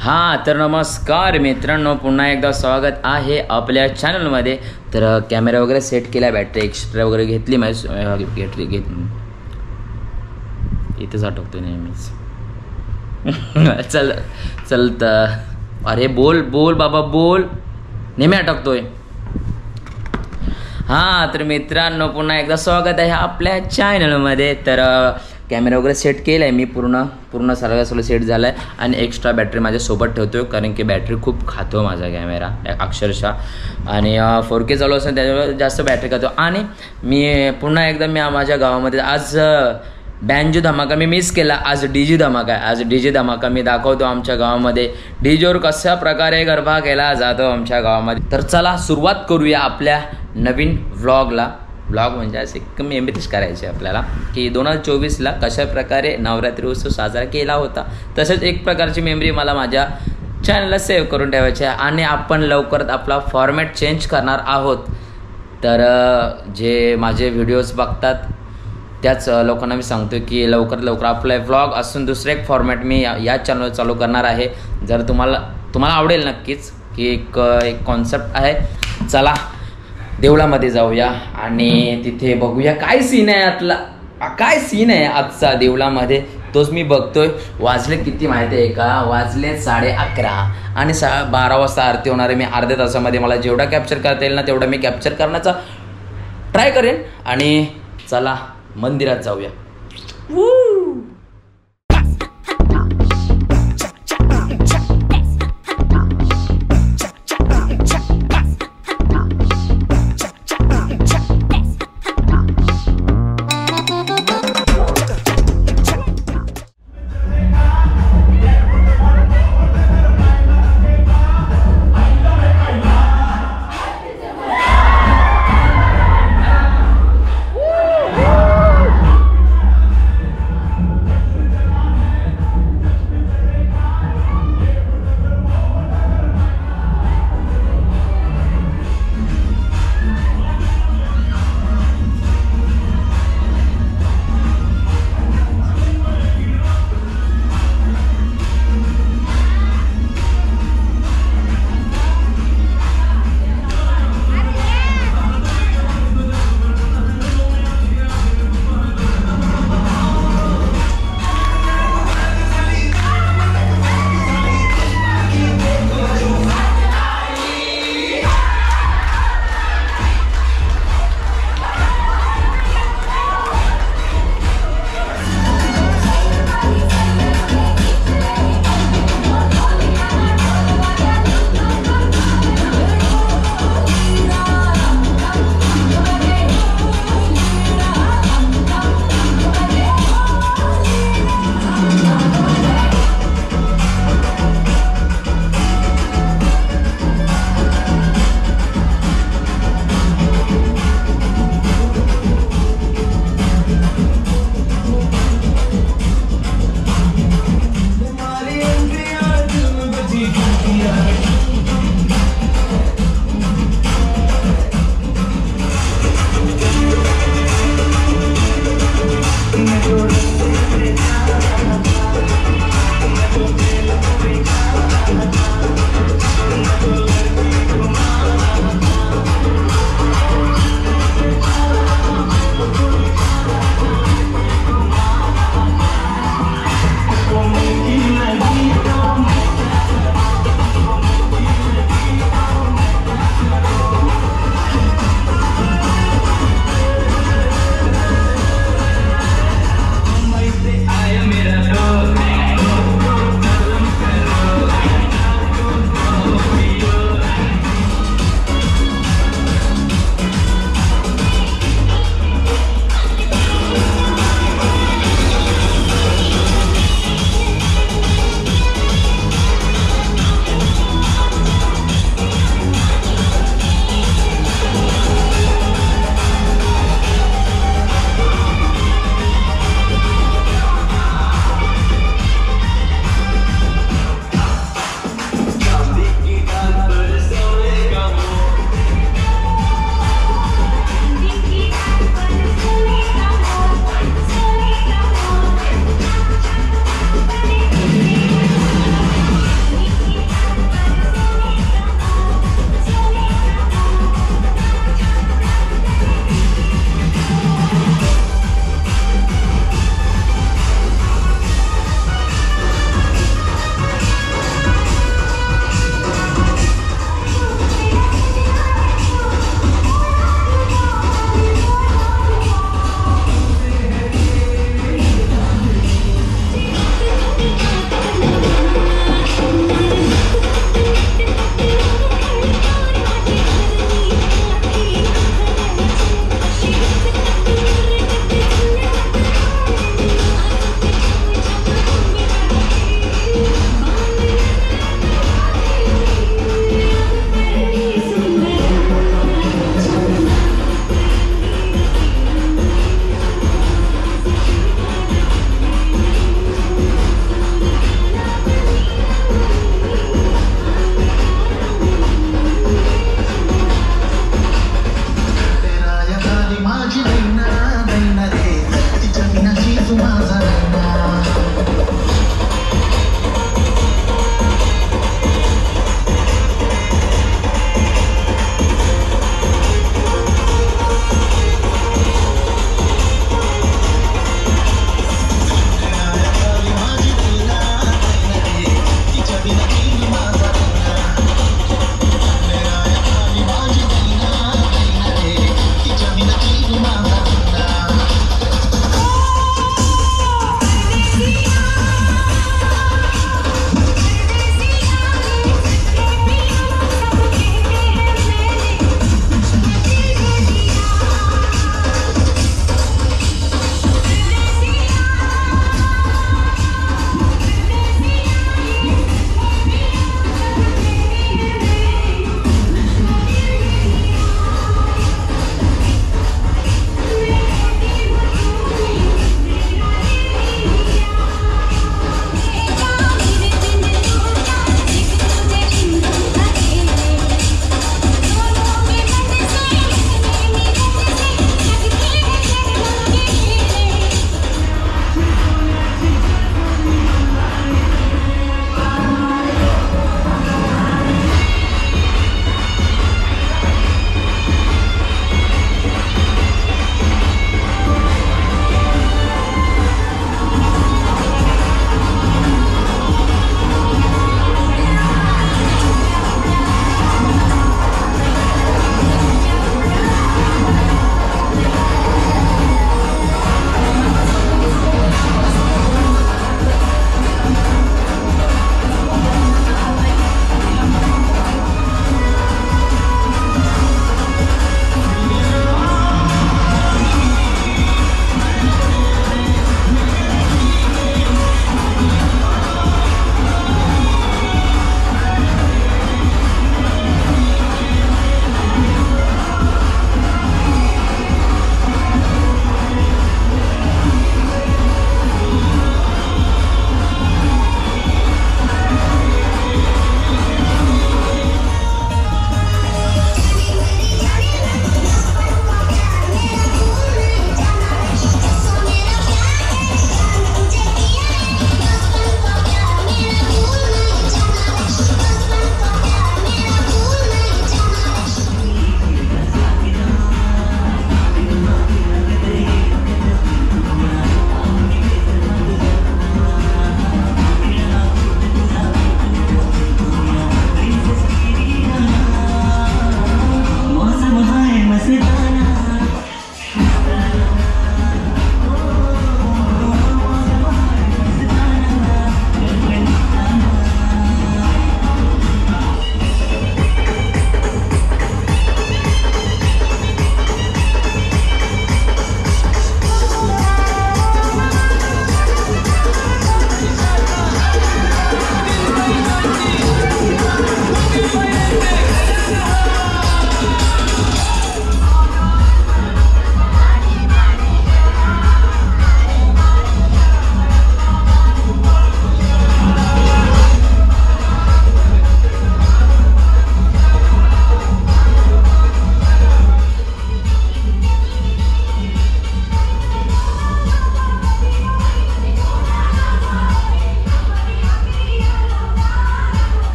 हां तर नमस्कार मित्रांनो, पुन्हा एकदा स्वागत आहे आपल्या चॅनलमध्ये. तर कॅमेरा वगैरे सेट केला, बॅटरी एक्स्ट्रा वगैरे घेतली, इथेच अटकतो नेहमीच. चल चल तर अरे बोल बोल बाबा बोल, नेहमी अटकतोय. हां तर मित्रांनो, पुन्हा एकदा स्वागत आहे आपल्या चॅनलमध्ये. तर कॅमेरा वगैरे सेट केला आहे मी, पूर्ण सगळं सेट झालं आहे. आणि एक्स्ट्रा बॅटरी माझ्यासोबत ठेवतो आहे, कारण की बॅटरी खूप खातो माझा कॅमेरा अक्षरशः. आणि 4K चालू असेल त्याच्यावर जास्त बॅटरी खातो. आणि मी पुन्हा एकदा माझ्या गावामध्ये आज बँजो धमाका मी मिस केला. आज डीजे धमाका आहे. आज डीजे धमाका मी दाखवतो आमच्या गावामध्ये. डीजेवर कशा प्रकारे गरबा केला जातो आमच्या गावामध्ये. तर चला सुरुवात करूया आपल्या नवीन व्लॉगला. व्लॉग म्हणजे असे मेमरीज करायचे आपल्याला, की 2024ला कशा प्रकारे नवरात्री उत्सव साजरा केला होता. तसंच एक प्रकारची मेमरी मला माझ्या चॅनलला सेव्ह करून ठेवायची आहे. आणि आपण लवकरच आपला फॉर्मॅट चेंज करणार आहोत. तर जे माझे व्हिडिओज बघतात त्याच लोकांना मी सांगतो की लवकर आपला व्लॉग असून दुसरं एक फॉर्मॅट मी या चॅनलवर चालू करणार आहे. जर तुम्हाला आवडेल नक्कीच, की एक कॉन्सेप्ट आहे. चला देवळामध्ये जाऊया आणि तिथे बघूया काय सीन आहे आजचा देवळामध्ये. तोच मी बघतोय. वाजले किती माहिती आहे का? वाजले 11:30 आणि 12 वाजता आरती होणार आहे. मी अर्ध्या तासामध्ये मला जेवढा कॅप्चर करता येईल ना तेवढा मी कॅप्चर करण्याचा ट्राय करेन. आणि चला मंदिरात जाऊया.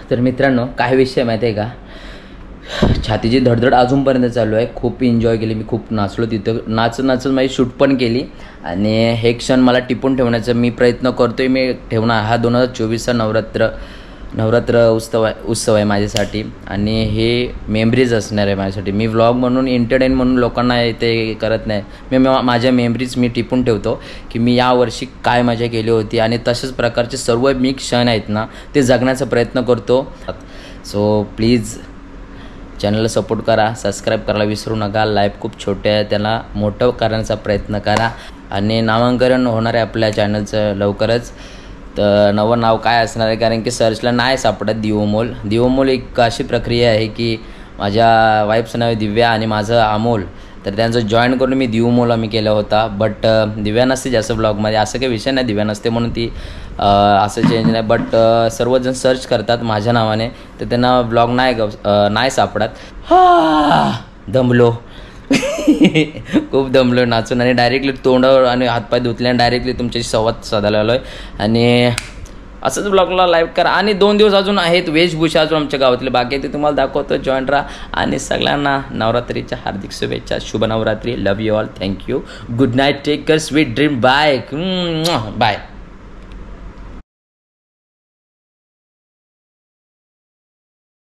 तर मित्रांनो काय विषय माहिती आहे का, छातीची धडधड अजूनपर्यंत चालू आहे. खूप एन्जॉय केली मी, खूप नाचलो तिथं, नाचत माझी शूट पण केली. आणि हे क्षण मला टिपून ठेवण्याचा मी प्रयत्न करतो आहे. मी ठेवणार हा 2024चा नवरात्र उत्सव आहे माझ्यासाठी. आणि हे मेमरीज असणार आहे माझ्यासाठी. मी व्लॉग म्हणून एंटरटेन म्हणून लोकांना ते करत नाही. मी माझ्या मेमरीज मी टिपून ठेवतो की मी यावर्षी काय मजा केली होती. आणि तशाच प्रकारचे सर्व मी क्षण आहेत ना ते जगण्याचा प्रयत्न करतो. सो प्लीज चॅनलला सपोर्ट करा, सबस्क्राईब करायला विसरू नका. लाईव्ह खूप छोटे आहे, त्याला मोठं करण्याचा प्रयत्न करा. आणि नामांकन होणार आहे आपल्या चॅनलचं लवकरच. तर नवं नाव काय असणार आहे, कारण की सर्चला नाही सापडत. दिवोमोल एक अशी प्रक्रिया आहे की माझ्या वाईफचं नाव आहे दिव्या आणि माझं अमोल, तर त्यांचं जॉईन करून मी दिवोमोल आम्ही केला होता. बट दिव्या नसते जास्त ब्लॉगमध्ये, असं काही विषय नाही, दिव्या नसते म्हणून ती असं चेंज नाही. बट सर्वजण सर्च करतात माझ्या नावाने, तर त्यांना ब्लॉग नाही सापडत. दमलो खूप दमलो नाचून. आणि डायरेक्टली तोंडावर आणि हातपाय धुतले आणि डायरेक्टली तुमच्याशी संवाद साधायला आलो आहे. आणि असंच ब्लॉगला लाईव्ह करा. आणि 2 दिवस अजून आहेत वेशभूषा अजून आमच्या गावातले बाकी आहे, ते तुम्हाला दाखवतो. जॉईन राहा. आणि सगळ्यांना नवरात्रीच्या हार्दिक शुभेच्छा. शुभ Navratri. Love you all. Thank you. Good night. Take care. Sweet dream. Bye bye.